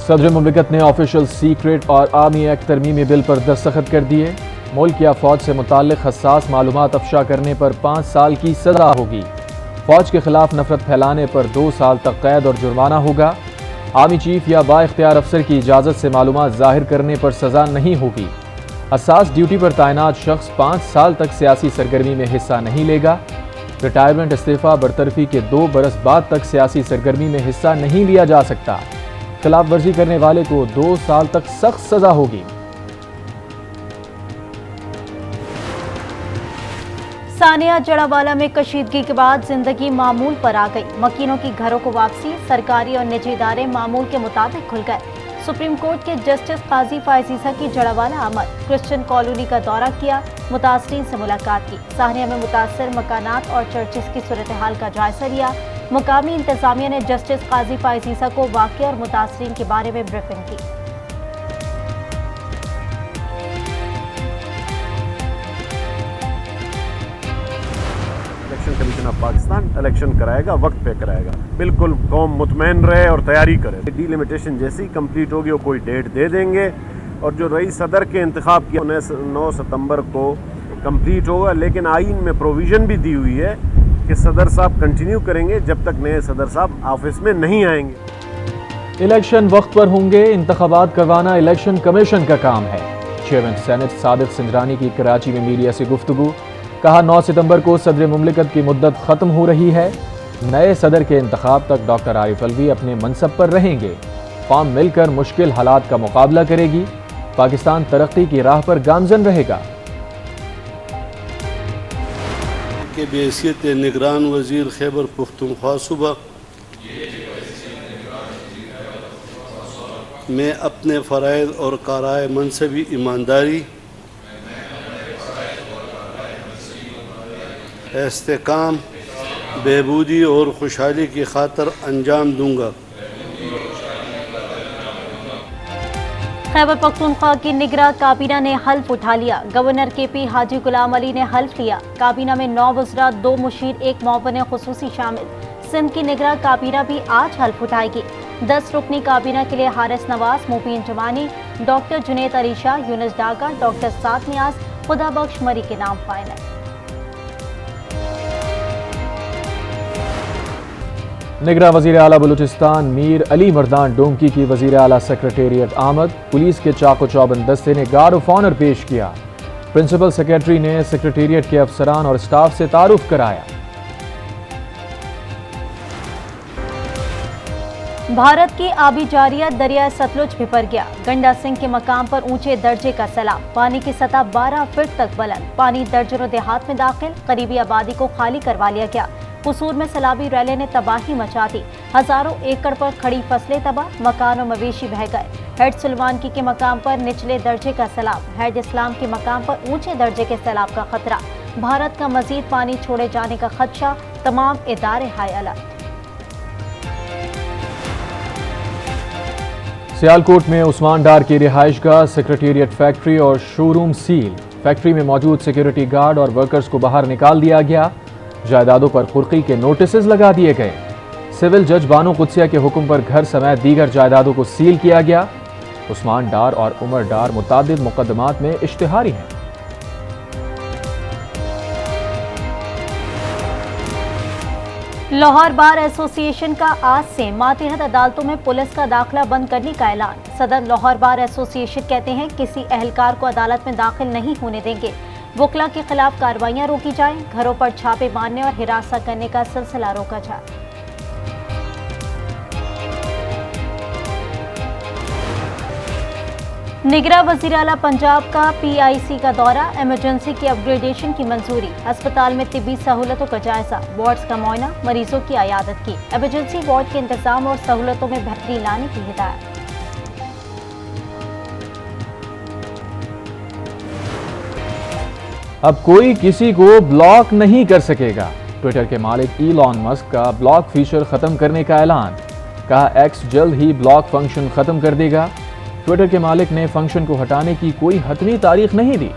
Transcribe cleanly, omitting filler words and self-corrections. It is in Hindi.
सदर मुमलिकत ने ऑफिशियल सीक्रेट और आर्मी एक्ट तरमीमी बिल पर दस्तखत कर दिए। मुल्क या फौज से मुताल्लिक हसास मालूमात अफशा करने पर 5 साल की सजा होगी। फौज के खिलाफ नफरत फैलाने पर 2 साल तक कैद और जुर्माना होगा। आर्मी चीफ या बाइख्तियार अफसर की इजाज़त से मालूमात जाहिर करने पर सजा नहीं होगी। हसास ड्यूटी पर तैनात शख्स 5 साल तक सियासी सरगर्मी में हिस्सा नहीं लेगा। रिटायरमेंट, इस्तीफा, बरतरफी के 2 बरस बाद तक सियासी सरगर्मी में हिस्सा नहीं लिया जा सकता। खिलाफ वर्जी करने वाले को 2 साल तक सख्त सजा होगी। सानिया जड़ावाला में कशीदगी के बाद जिंदगी मामूल पर आ गई। मकीनों की घरों को वापसी, सरकारी और निजी इदारे मामूल के मुताबिक खुल गए। सुप्रीम कोर्ट के जस्टिस काजी फायज ईसा की जड़ावाला आमद, क्रिश्चियन कॉलोनी का दौरा किया, मुतासरीन से मुलाकात की। सानिया में मुतासर मकानात और चर्चिस की सूरत हाल का जायजा लिया। मुकामी इंतजामिया ने जस्टिस काजी फायज ईसा को वाक़या और मुतासरीन के बारे में ब्रीफिंग की। Election commission of Pakistan election कराएगा, वक्त पे कराएगा। बिल्कुल कौम मुतमईन रहे और तैयारी करे। डिलिमिटेशन जैसी कंप्लीट होगी वो कोई डेट दे देंगे और जो रईस सदर के इंतखाब किया 9 सितंबर को कंप्लीट होगा। लेकिन आइन में प्रोविजन भी दी हुई है कि सदर साहब कंटिन्यू करेंगे जब तक नए सदर साहब ऑफिस में नहीं आएंगे। इलेक्शन वक्त पर होंगे। इंतखाबात करवाना इलेक्शन कमीशन का काम है। चेयरमैन सेनेट सादिक सिंजरानी की कराची में मीडिया से गुफ्तगू। कहा 9 सितंबर को सदर मुमलिकत की मुद्दत खत्म हो रही है। नए सदर के इंतखाब तक डॉक्टर आरिफ अलवी अपने मनसब पर रहेंगे। कौम मिलकर मुश्किल हालात का मुकाबला करेगी। पाकिस्तान तरक्की की राह पर गामजन रहेगा। के बेहसियत निगरान वजीर खैबर पुख्तूनख्वा सूबा मैं अपने फ़राइज़ और काराए मनसबी ईमानदारी, इस्तेकाम, बेहबूदी और खुशहाली की खातर अंजाम दूंगा। खैबर पख्तूनख्वा की निगरान काबीना ने हल्फ उठा लिया। गवर्नर KP हाजी गुलाम अली ने हल्फ लिया। काबीना में 9 वज़रा, 2 मुशीर, 1 मुअव्विन खुसूसी शामिल। सिंध की निगरान काबीना भी आज हल्फ उठाएगी। 10 रुकनी काबीना के लिए हारिस नवाज, मुबीन जमानी, डॉक्टर जुनैद अली शाह, यूनुस डागा, डॉक्टर साद नियाज, खुदा बख्श मरी के नाम फाइनल। निगरां वज़ीर आला बलूचिस्तान मीर अली मर्दान डोंकी की वज़ीर आला सेक्रेटेरिएट आमद। पुलिस के चाको चौबंद दस्ते ने गार्ड ऑफ ऑनर पेश किया। प्रिंसिपल सेक्रेटरी ने सेक्रेटेरिएट के अफसरान और स्टाफ से तारुफ कराया। भारत की आबी जारियत दरिया सतलुज बिपर गया। गंडा सिंह के मकाम पर ऊंचे दर्जे का सैलाब। पानी की सतह 12 फीट तक बुलंद। पानी दर्जनों देहात में दाखिल। करीबी आबादी को खाली करवा लिया गया। कसूर में सैलाबी रैले ने तबाही मचा दी। हजारों एकड़ पर खड़ी फसलें तबाह, मकान और मवेशी बह गए। हेड सुलवानकी के मकाम पर निचले दर्जे का सैलाब। हेड इस्लाम के मकाम पर ऊंचे दर्जे के सैलाब का खतरा। भारत का मजीद पानी छोड़े जाने का खदशा। तमाम इदारे हाई अलर्ट। सियालकोट में उस्मान डार की रिहाइशगाह, सेक्रेटेरिएट फैक्ट्री और शोरूम सील। फैक्ट्री में मौजूद सिक्योरिटी गार्ड और वर्कर्स को बाहर निकाल दिया गया। जायदादों पर कुर्की के नोटिस लगा दिए गए। सिविल जज बानो कुदसिया के हुक्म पर घर समेत दीगर जायदादों को सील किया गया। उस्मान डार और उमर डार मुतादिद मुकदमात में इश्तिहारी हैं। लाहौर बार एसोसिएशन का आज से मातहत अदालतों में पुलिस का दाखिला बंद करने का ऐलान। सदर लाहौर बार एसोसिएशन कहते हैं किसी अहलकार को अदालत में दाखिल नहीं होने देंगे। वकला के खिलाफ कार्रवाइयां रोकी जाएं। घरों पर छापे मारने और हिरासत करने का सिलसिला रोका जाए। निगरां वज़ीर आला पंजाब का PIC का दौरा। इमरजेंसी की अपग्रेडेशन की मंजूरी। अस्पताल में तिब्बी सहूलतों का जायजा। वार्ड्स का मुआयना, मरीजों की अयादत की। इमरजेंसी वार्ड के इंतजाम और सहूलतों में बेहतरी लाने की हिदायत। अब कोई किसी को ब्लॉक नहीं कर सकेगा। ट्विटर के मालिक इलॉन मस्क का ब्लॉक फीचर खत्म करने का ऐलान। कहा एक्स जल्द ही ब्लॉक फंक्शन खत्म कर देगा। ट्विटर के मालिक ने फंक्शन को हटाने की कोई हतमी तारीख नहीं दी।